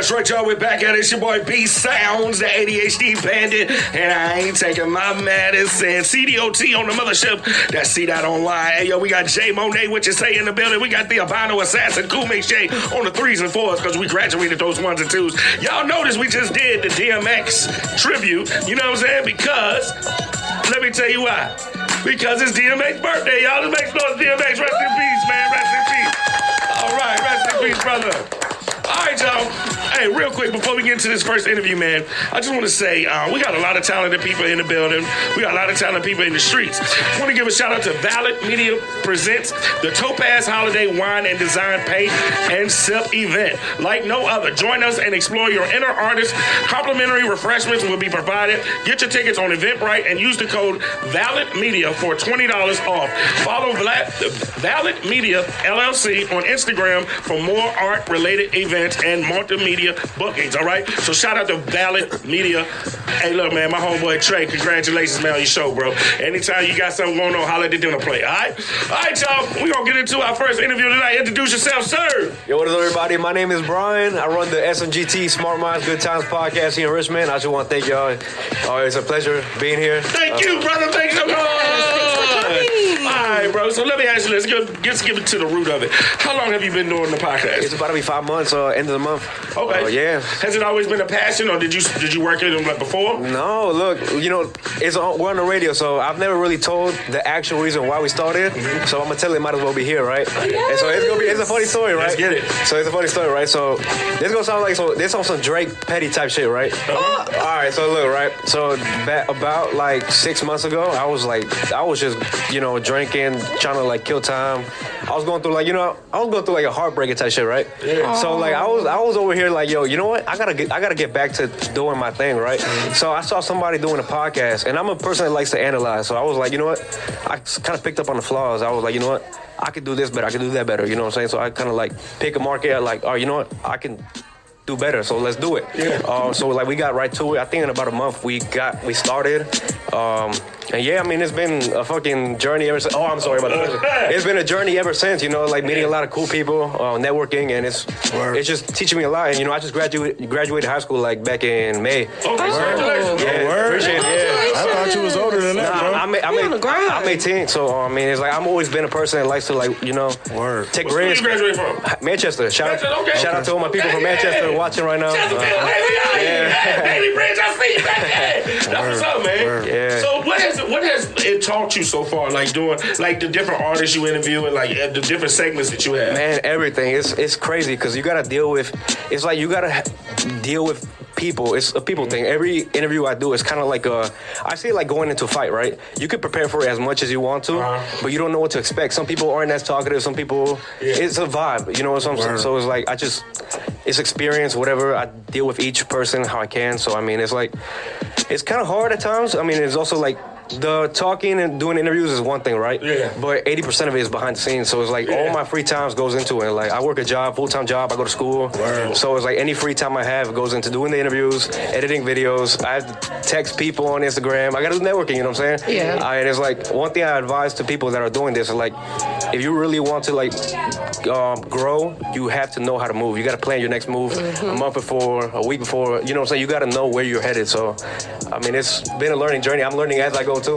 That's right, y'all. We're back at it. It's your boy B Sounds, the ADHD bandit, and I ain't taking my medicine. CDOT on the mothership. That's C-Dot Online. Hey, yo, we got Jay Monet, what you say in the building. We got the albino assassin, Cool Mix J, on the 3s and 4s because we graduated those 1s and 2s. Y'all notice we just did the DMX tribute. You know what I'm saying? Because, let me tell you why. Because it's DMX's birthday, y'all. Let's make some noise. DMX, rest in peace, man. Rest in peace. All right, rest in peace, brother. All right, y'all. Hey, real quick, before we get into this first interview, man, I just want to say we got a lot of talented people in the building. We got a lot of talented people in the streets. I want to give a shout out to Valid Media Presents the Topaz Holiday Wine and Design Paint and Sip event. Like no other. Join us and explore your inner artist. Complimentary refreshments will be provided. Get your tickets on Eventbrite and use the code VALIDMedia for $20 off. Follow Valid Media LLC on Instagram for more art-related events and multimedia bookings, all right? So shout out to Valid Media. Hey, look, man, my homeboy Trey, congratulations, man, on your show, bro. Anytime you got something going on, holler at the dinner plate, all right? All right, y'all, we're going to get into our first interview tonight. Introduce yourself, sir. Yo, what is up, everybody? My name is Brian. I run the SMGT Smart Minds Good Times podcast here in Richmond. I just want to thank y'all. It's a pleasure being here. Thank you, brother. Thanks so much. All right, bro. So let me ask you, let's give it to the root of it. How long have you been doing the podcast? It's about to be 5 months, end of the month. Okay. Yeah. Has it always been a passion, or did you work in them like before? No, look, we're on the radio, so I've never really told the actual reason why we started. Mm-hmm. So I'm gonna tell it, might as well be here, right? Yeah. And so it's a funny story, right? Let's get it. So it's a funny story, right? So this gonna sound like this on some Drake Petty type shit, right? Uh-huh. All right, so look, right? So about like 6 months ago, I was just drinking, trying to like kill time. I was going through like a heartbreaking type shit, right? Yeah. So like I was over here like, yo, you know what? I gotta get back to doing my thing, right? So I saw somebody doing a podcast, and I'm a person that likes to analyze. So I was like, you know what? I kind of picked up on the flaws. I was like, you know what? I could do this better. I could do that better. You know what I'm saying? So I kind of like pick a market. Like, oh, you know what? I can do better. So let's do it. Yeah. So like we got right to it. I think in about a month we started. And yeah, I mean, it's been a fucking journey ever since. Oh, I'm sorry about that. It's been a journey ever since, like meeting a lot of cool people, networking, and it's just teaching me a lot. And, I just graduated high school like back in May. Oh, congratulations. Yeah, appreciate it. Yeah. I thought you was older than that, bro. I'm 18, so I mean, it's like I've always been a person that likes to take risks. Where you graduate from? Manchester. Shout out to all my people from Manchester watching right now. Bailey Bridge, I see you back there. That's what's up, man. Yeah. So what has it taught you so far, like doing like the different artists you interview and like the different segments that you have? Man, everything. It's crazy because you gotta deal with people. It's a people thing. Every interview I do is kind of like I see it like going into a fight, right? You could prepare for it as much as you want to, but you don't know what to expect. Some people aren't as talkative. Some people, it's a vibe. You know what I'm saying? So it's like it's experience, whatever. I deal with each person how I can. So I mean, it's kind of hard at times. I mean, it's also like the talking and doing interviews is one thing, right? Yeah. But 80% of it is behind the scenes. So it's like all my free times goes into it. Like I work a job, full-time job. I go to school. Wow. So it's like any free time I have goes into doing the interviews, editing videos. I have to text people on Instagram. I got to do networking, you know what I'm saying? Yeah. And it's like one thing I advise to people that are doing this is like, if you really want to like grow, you have to know how to move. You got to plan your next move a month before, a week before. You know what I'm saying? You got to know where you're headed. So, I mean, it's been a learning journey. I'm learning as I go too. So.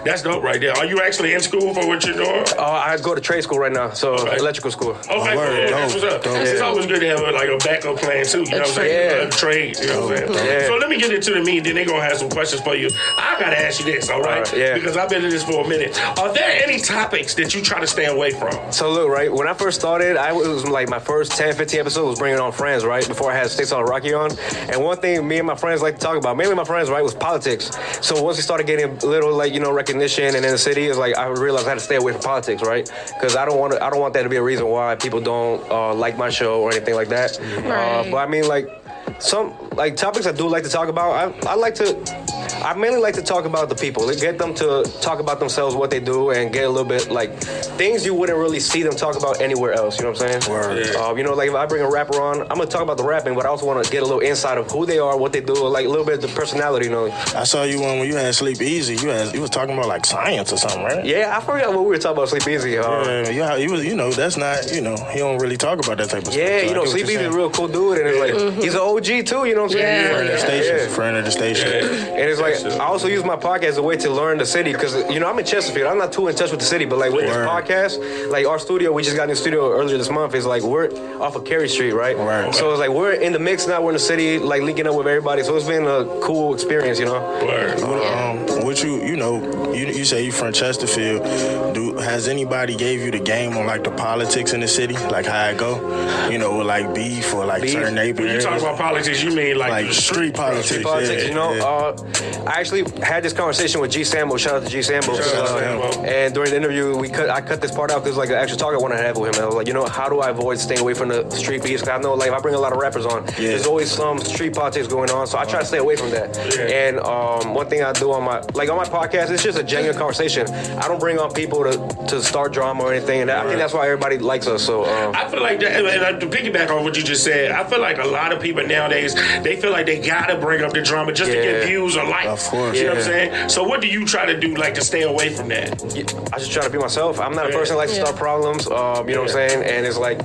That's dope right there. Are you actually in school for what you're doing? I go to trade school right now, so electrical school. Okay, that's what's up. It's always good to have like a backup plan too. You know what I'm saying? Trade. You know what I'm saying? Yeah. So let me get into the meat. Then they're gonna have some questions for you. I gotta ask you this, all right? Yeah. Because I've been in this for a minute. Are there any topics that you try to stay away from? So look, right, when I first started, it was like my first 10, 15 episodes was bringing on friends, right? Before I had States on Rocky on. And one thing me and my friends like to talk about, mainly my friends, right, was politics. So once we started getting a little recognition and in the city, it's like I realized I had to stay away from politics, right? Because I don't want that to be a reason why people don't like my show or anything like that. Right. But I mean, like some like topics I do like to talk about. I I mainly like to talk about the people, get them to talk about themselves, what they do, and get a little bit like things you wouldn't really see them talk about anywhere else. You know what I'm saying? Word. You know, like if I bring a rapper on, I'm gonna talk about the rapping, but I also want to get a little insight of who they are, what they do, like a little bit of the personality. You know. I saw you when you had Sleep Easy. You was talking about like science or something, right? Yeah, I forgot what we were talking about. Sleep Easy. Yeah, he was. You know, that's not. You know, he don't really talk about that type of stuff. Yeah, So you know, Sleep Easy is a real cool dude, and it's like he's an OG too. You know what I'm saying? Friend of the station. Friend of the station. And it's like I also use my podcast as a way to learn the city because you know I'm in Chesterfield. I'm not too in touch with the city, but like with this podcast, like our studio, we just got a new studio earlier this month. Is like we're off of Cary Street, right? Right. So it's like we're in the mix now. We're in the city, like linking up with everybody. So it's been a cool experience, you know. What you say you from Chesterfield? Has anybody gave you the game on like the politics in the city, like how it go? You know, with like beef or like certain neighborhoods. When you talk about politics, you mean like street politics? Street politics, yeah, you know. I actually had this conversation with G Sambo. Shout out to G Sambo. And during the interview, I cut this part out. There's like an extra talk I wanted to have with him. And I was like, you know, how do I avoid staying away from the street beefs? Because I know, like, if I bring a lot of rappers on, there's always some street politics going on. So I try to stay away from that. And one thing I do on my podcast, it's just a genuine conversation. I don't bring on people to start drama or anything. And I think that's why everybody likes us. So I feel like that, and to piggyback on what you just said, I feel like a lot of people nowadays, they feel like they gotta bring up the drama just to get views or likes. Of course. You know what I'm saying? So what do you try to do, like, to stay away from that? I just try to be myself. I'm not a person that likes to start problems. You know what I'm saying? And it's like,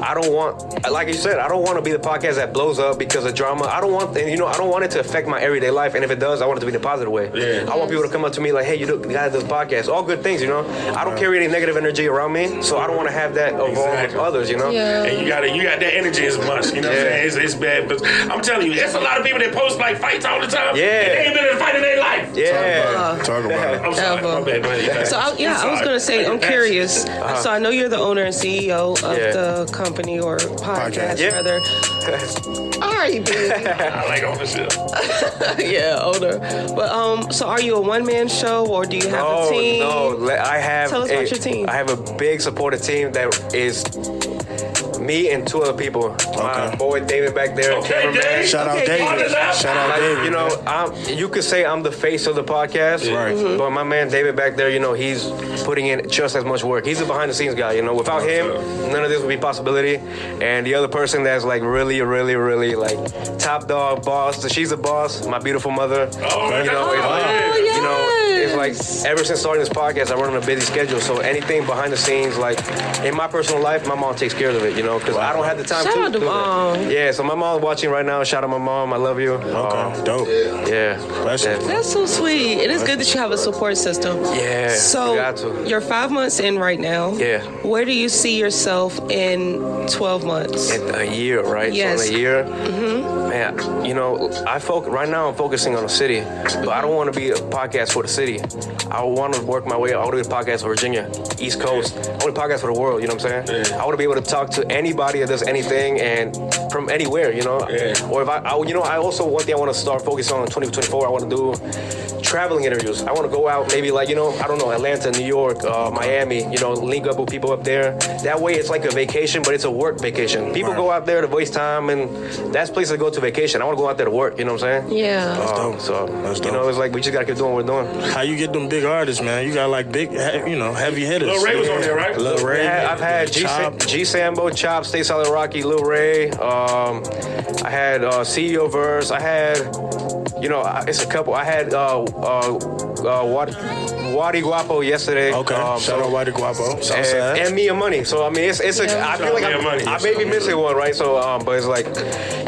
I don't want, like you said, I don't want to be the podcast that blows up because of drama. I don't want it to affect my everyday life. And if it does, I want it to be in a positive way. I want people to come up to me like, hey, you the guy that does podcast. All good things, you know? I don't carry any negative energy around me, so I don't want to have that evolve with others, you know? And you got that energy is must, you know what I'm saying? It's bad, but I'm telling you, there's a lot of people that post like fights all the time. And they ain't been in a fight in their life. Talk about it. I'm sorry, my bad. So I was gonna say, I'm curious. So I know you're the owner and CEO of the company or podcast rather. All right, baby. I like ownership. Yeah, owner. But so are you a one-man show or do you have a team? No, I have. Tell us about your team. I have a big supportive team that is me and two other people. My boy David back there, cameraman. Shout out David. Shout out David. You know, you could say I'm the face of the podcast, right? But my man David back there, you know, he's putting in just as much work. He's the behind the scenes guy. You know, without him, none of this would be possibility. And the other person that's like really, really, really like top dog boss. So she's a boss. My beautiful mother. You know, it's like ever since starting this podcast, I run on a busy schedule. So anything behind the scenes, like in my personal life, my mom takes care of it. You know, because I don't have the time Shout out to do mom. that. Yeah, so my mom's watching right now. Shout out my mom. I love you. Okay, dope. Yeah. That's so sweet. It is good that you have a support system. Yeah. So you got to. You're 5 months in right now. Yeah. Where do you see yourself in 12 months? In a year, right? Yes. So in a year. Man, you know, right now I'm focusing on the city, but I don't want to be a podcast for the city. I want to work my way. I want to be a podcast for Virginia, East Coast. I want to be a podcast for the world. You know what I'm saying? I want to be able to talk to anybody that does anything and from anywhere. You know. Or if I also one thing I want to start focusing on in 2024. I want to do traveling interviews. I want to go out maybe like, you know, I don't know, Atlanta, New York, Miami, you know, link up with people up there. That way it's like a vacation, but it's a work vacation. People go out there to waste time, and that's places to go to vacation. I want to go out there to work, you know what I'm saying? Yeah. That's dope. So, That's dope. you know, it's like we just got to keep doing what we're doing. How you get them big artists, man? You got like big, you know, heavy hitters. Lil Ray was on there, right? Lil Ray. I've had G Sambo, Chop, Stay Solid Rocky, Lil Ray. I had CEO Verse. I had, you know, it's a couple. I had Wadi Guapo yesterday. Okay. Shout out Wadi Guapo. And Mia Money. So I mean, I feel like I may be missing one, right? So, but it's like,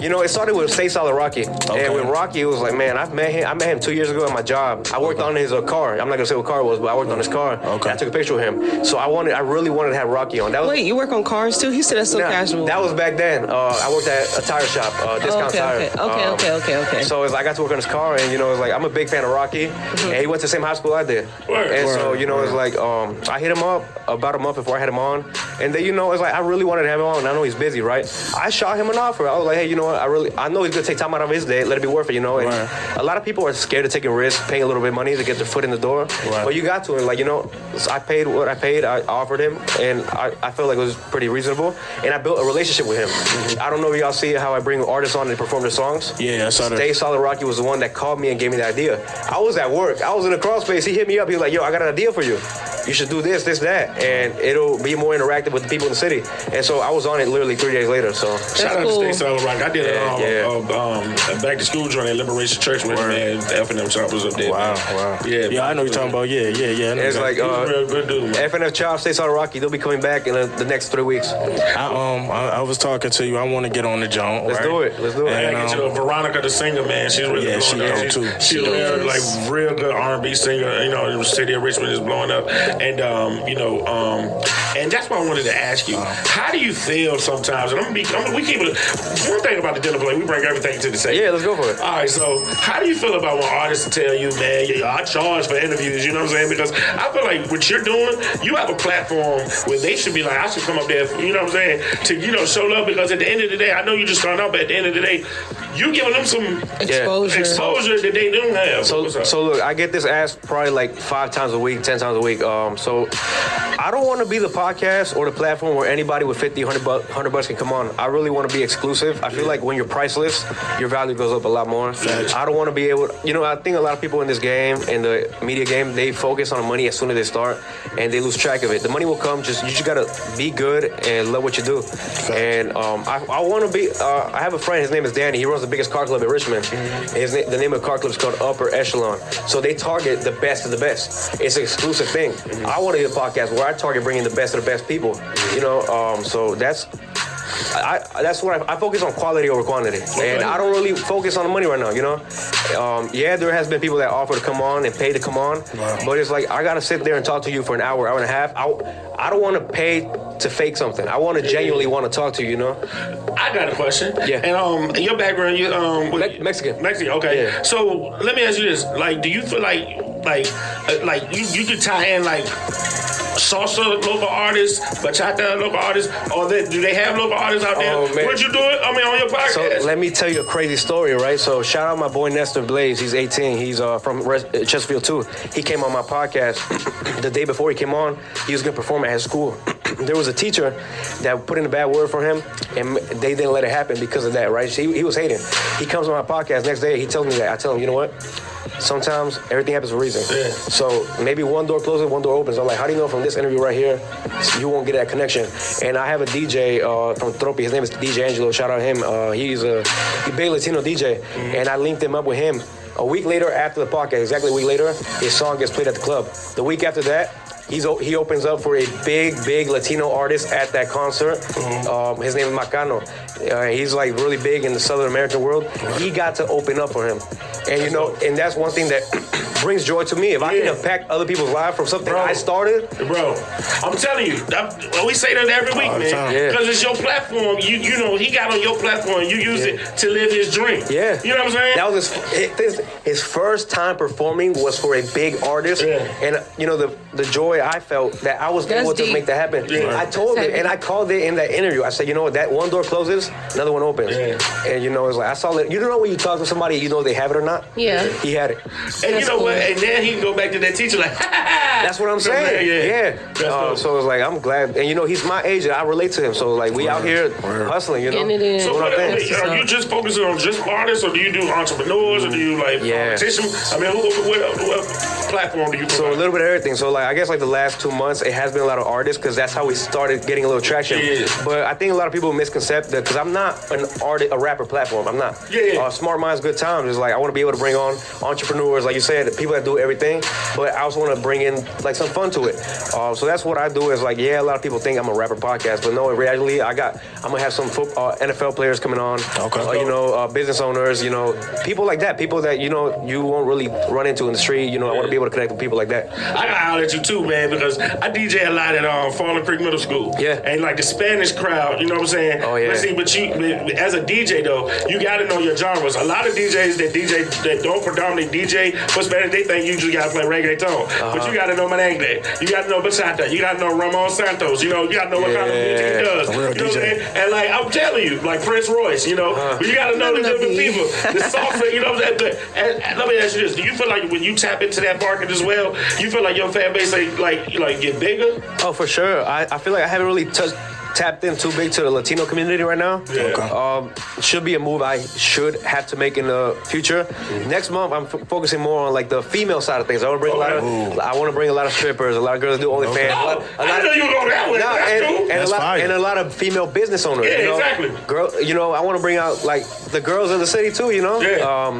you know, it started with Stay Solid Rocky, and with Rocky, it was like, man, I met him 2 years ago at my job. I worked on his car. I'm not gonna say what car it was, but I worked on his car. Okay. And I took a picture of him. So I really wanted to have Rocky on. Wait, you work on cars too? He said that's so casual. That was back then. I worked at a tire shop, Discount Tire. Okay. So it's like I got to work on his car, and you know, it's like I'm a big fan of Rocky, and he went to the same high school I did. So you know, it's like I hit him up about a month before I had him on, and then you know, it's like I really wanted to have him on. And I know he's busy, right? I shot him an offer. I was like, hey, you know what? I know he's gonna take time out of his day. Let it be worth it, you know. And a lot of people are scared of taking risks, paying a little bit of money to get their foot in the door. But you got to, and like, you know, so I paid what I paid. I offered him, and I felt like it was pretty reasonable, and I built a relationship with him. I don't know if y'all see how I bring artists on to perform their songs. Yeah, I saw that. Stay Solid Rocky was one that called me and gave me the idea. I was at work. I was in the crawl space. He hit me up. He was like, yo, I got an idea for you. You should do this, that, and it'll be more interactive with the people in the city. And so I was on it literally 3 days later. So shout out to Stay Solid Rock. I did a back to school joint at Liberation Church with man. The F&M Chop was up there. Wow. Yeah, I know you're talking about. Yeah. It's like real good dude, man. F&F Chop, Stay Solid Rocky. They'll be coming back in the next 3 weeks. I was talking to you. I want to get on the joint. Let's do it. And I get you Veronica the singer, man. She's really blowing up. She's a real good R&B singer. You know, the city of Richmond is blowing up. And and that's why I wanted to ask you, how do you feel sometimes? And we keep it. One thing about the dinner plate, we bring everything to the table. Yeah, let's go for it. All right, so how do you feel about when artists tell you, man, I charge for interviews? You know what I'm saying? Because I feel like what you're doing, you have a platform where they should be like, I should come up there, you know what I'm saying, to show love. Because at the end of the day, I know you just starting out, but at the end of the day, you giving them some exposure that they don't have. So look, I get this asked probably like 5 times a week, 10 times a week. So I don't want to be the podcast or the platform where anybody with 50, 100 bucks can come on. I really want to be exclusive. I feel like when you're priceless, your value goes up a lot more. I don't want to be able to, I think a lot of people in this game, in the media game, they focus on the money as soon as they start and they lose track of it. The money will come, you just got to be good and love what you do. And I want to be, I have a friend, his name is Danny. He runs the biggest car club in Richmond. The name of the car club is called Upper Echelon. So they target the best of the best. It's an exclusive thing. I want to be a podcast where I target bringing the best of the best people. So that's what I focus on, quality over quantity, and I don't really focus on the money right now. There has been people that offer to come on and pay to come on, but it's like I gotta sit there and talk to you for an hour and a half. I don't want to pay to fake something. I want to genuinely want to talk to you. I got a question. Yeah. And your background, you Mexican. Okay. Yeah. So let me ask you this: like, do you feel like you could tie in like salsa local artists, bachata local artists, or do they have local artists out there? Oh, man. Would you do it? On your podcast? So let me tell you a crazy story, right? So shout out my boy Nestor Blaze. He's 18. He's from Chesterfield too. He came on my podcast the day before he came on. He was gonna perform at his school. There was a teacher that put in a bad word for him, and they didn't let it happen because of that, right? So he was hating. He comes on my podcast next day. He tells me that. I tell him, you know what? Sometimes everything happens for a reason. Yeah. So maybe one door closes, one door opens. I'm like, how do you know from this interview right here, you won't get that connection? And I have a DJ from Tropi. His name is DJ Angelo. Shout out him. He's a big Latino DJ. And I linked him up with him. A week later after the podcast, exactly a week later, his song gets played at the club. The week after that, he opens up for a big Latino artist at that concert. His name is Macano. He's like really big in the Southern American world. He got to open up for him. And and that's one thing that brings joy to me. If I can impact other people's lives from something I started. Bro, I'm telling you, we say that every week, man. Because it's your platform. He got on your platform. You use it to live his dream. Yeah. You know what I'm saying? That was his first time performing was for a big artist. Yeah. And the joy I felt that I was able to make that happen. Yeah. I told him, and I called it in that interview. I said, that one door closes, another one opens. Yeah. And it's like I saw it. You don't know when you talk to somebody, they have it or not. Yeah. He had it. And you know what? And then he can go back to that teacher like, that's what I'm saying. Yeah. So it's like I'm glad, and he's my age, and I relate to him. So like we out here hustling, Getting it in. So are you just focusing on just artists, or do you do entrepreneurs, or do you like politicians? I mean, what platform do you provide? So a little bit of everything. So like I guess like the last 2 months, it has been a lot of artists because that's how we started getting a little traction. Yeah. But I think a lot of people misconcept that because I'm not a rapper platform. I'm not. Yeah. Smart Minds, Good Times is like I want to be able to bring on entrepreneurs, like you said, people that do everything. But I also want to bring in like some fun to it. So that's what I do. Is like a lot of people think I'm a rapper podcast, but no, in reality, I'm gonna have some NFL players coming on. Okay. Business owners. People like that. People that you won't really run into in the street. I want to be able to connect with people like that. I gotta holler at you too, man, because I DJ a lot at Fallen Creek Middle School. Yeah. And like the Spanish crowd, you know what I'm saying? Oh yeah. But you, as a DJ though, you gotta know your genres. A lot of DJs that don't predominantly DJ for Spanish, they think you just gotta play reggaeton. But you gotta know merengue. You gotta know bachata. You gotta know Ramon Santos. You gotta know what kind of music he does. You know what I'm saying? And like I'm telling you, like Prince Royce, but you gotta know the different people. The salsa, you know what I'm saying? And let me ask you this: do you feel like when you tap into that market as well, you feel like your fan base like get bigger? Oh, for sure. I feel like I haven't really tapped in too big to the Latino community right now. Yeah. Should be a move I should have to make in the future. Next month, I'm focusing more on like the female side of things. I want to bring a lot of strippers, a lot of girls that do OnlyFans. I know you were going that way. That's cool. And a lot of female business owners. Yeah, you know? exactly. Girl, I want to bring out like the girls in the city too. You know,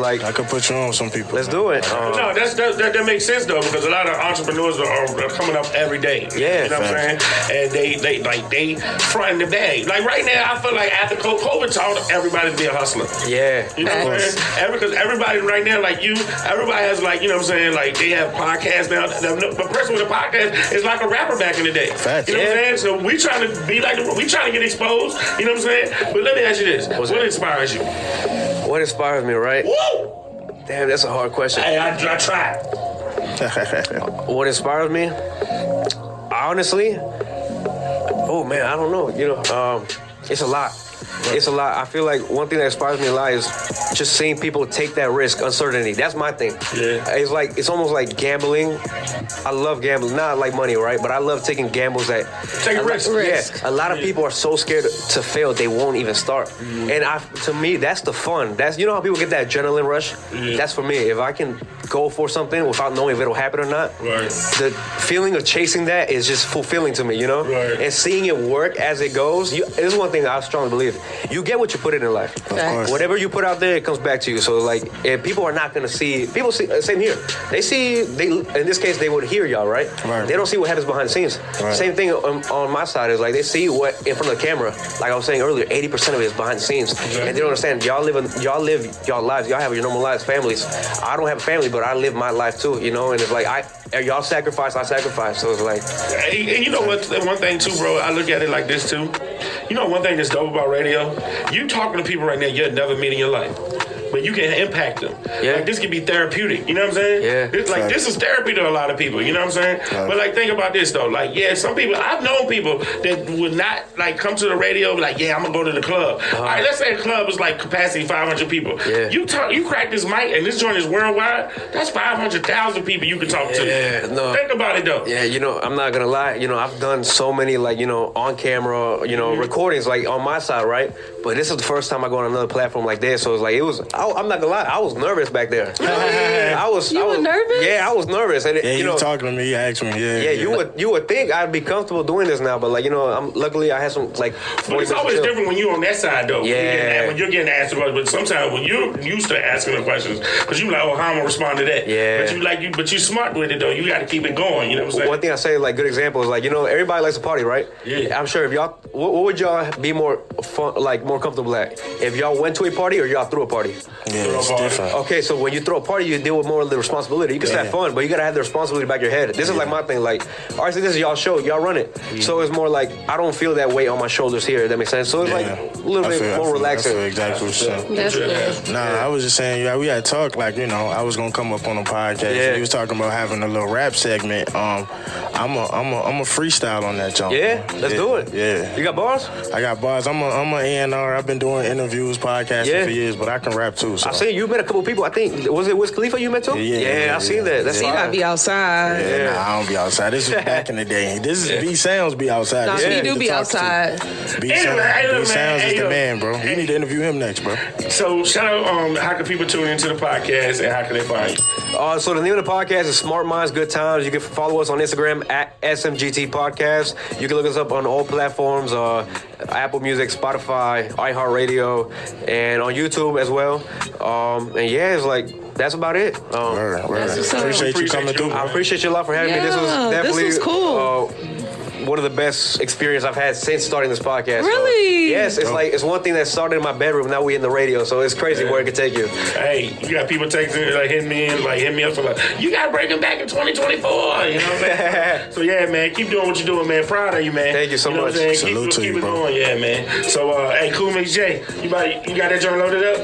like I could put you on some people. Let's do it. No, that makes sense though, because a lot of entrepreneurs are coming up every day. Yeah, you know what I'm saying? And they fronting the bag. Like right now, I feel like after COVID taught everybody to be a hustler. Yeah, you know what I'm saying? Because everybody right now, like you, everybody has like, you know what I'm saying? Like they have podcasts now. The person with a podcast is like a rapper back in the day. Facts. You know what I'm saying? So we trying to be like, we trying to get exposed. You know what I'm saying? But let me ask you this: what inspires you? What inspires me, right? Woo! Damn, that's a hard question. Hey, I tried. What inspires me? Honestly, oh man, I don't know. You know, it's a lot. It's a lot. I feel like one thing that inspires me a lot is just seeing people take that risk, uncertainty. That's my thing. Yeah. It's almost like gambling. I love gambling, not like money, right? But I love taking gambles that Take a risk. Yeah, a lot of people are so scared to fail they won't even start. And to me, that's the fun. That's, you know how people get that adrenaline rush. That's for me. If I can go for something without knowing if it'll happen or not, the feeling of chasing that is just fulfilling to me. You know, and seeing it work as it goes. This is one thing I strongly believe. You get what you put in life. Of course. Whatever you put out there, it comes back to you. So like, if people are not gonna see, people see. Same here. In this case, they would hear y'all, right? They don't see what happens behind the scenes. Same thing on my side is like they see what in front of the camera. Like I was saying earlier, 80% of it is behind the scenes, and they don't understand. Y'all live y'all lives. Y'all have your normal lives, families. I don't have a family, but I live my life too. You know, and it's like y'all sacrifice, I sacrifice. So it's like, and you know what? One thing too, bro. I look at it like this too. You know, one thing that's dope about radio, you talking to people right now you'll never meet in your life. But you can impact them. Yeah. Like this can be therapeutic. You know what I'm saying? Yeah. It's like this is therapy to a lot of people. You know what I'm saying? But like think about this though. Like some people I've known people that would not like come to the radio. Like I'm gonna go to the club. All right, let's say a club is like capacity 500 people. Yeah. You crack this mic and this joint is worldwide. That's 500,000 people you can talk to. Yeah. No. Think about it though. Yeah. You know, I'm not gonna lie. You know, I've done so many like on camera recordings like on my side, right? But this is the first time I go on another platform like this. So it's like I'm not gonna lie, I was nervous back there. I was nervous? Yeah, I was nervous. And you know, talking to me, you asked me. Yeah. You would think I'd be comfortable doing this now, but like luckily I had some like. But it's always different when you're on that side though. Yeah. When you're getting asked the questions, but sometimes when you're used to asking the questions, because you like, how am I gonna respond to that? Yeah. But you smart with it though. You got to keep it going. You know what I'm saying? One thing I say, like good example is like everybody likes to party, right? Yeah. I'm sure if y'all, what would y'all be more fun, like more comfortable at? If y'all went to a party or y'all threw a party? Yeah, it's different. Okay, so when you throw a party, you deal with more of the responsibility. You can have fun, but you gotta have the responsibility back your head. This is like my thing. Like, all right, so this is y'all show, y'all run it. So it's more like I don't feel that weight on my shoulders here. If that makes sense. So it's like a little bit more relaxing. I feel exactly what you're saying. That's good. Nah, I was just saying, we had talked like I was gonna come up on a podcast. Yeah. He was talking about having a little rap segment. I'm a freestyle on that jump. Yeah, let's do it. Yeah, you got bars? I got bars. I'm a A&R. I've been doing interviews, podcasting for years, but I can rap too. So. I seen you met a couple people. I think was it Wiz Khalifa you met too? Yeah, I seen that. That's you gotta be outside. Yeah, nah, I don't be outside. This is back in the day. This is B Sounds be outside. No, he do be outside. B Sounds is the man, bro. You need to interview him next, bro. So shout out. How can people tune into the podcast and how can they find you? So the name of the podcast is Smart Minds, Good Times. You can follow us on Instagram at SMGT Podcast. You can look us up on all platforms, Apple Music, Spotify, iHeartRadio, and on YouTube as well. And yeah, it's like that's about it. Appreciate you coming through. I appreciate you a lot for having me. This was definitely this was cool. One of the best experience I've had since starting this podcast. Really? So, yes, it's one thing that started in my bedroom. Now we in the radio, so it's crazy where it can take you. Hey, you got people texting, like hitting me up for like, you got to bring him back in 2024. You know what I'm saying? So yeah, man, keep doing what you're doing, man. Proud of you, man. Thank you so much. Salute to keep you, it bro. going, yeah, man. So hey, Cool Mix J, you got that joint loaded up?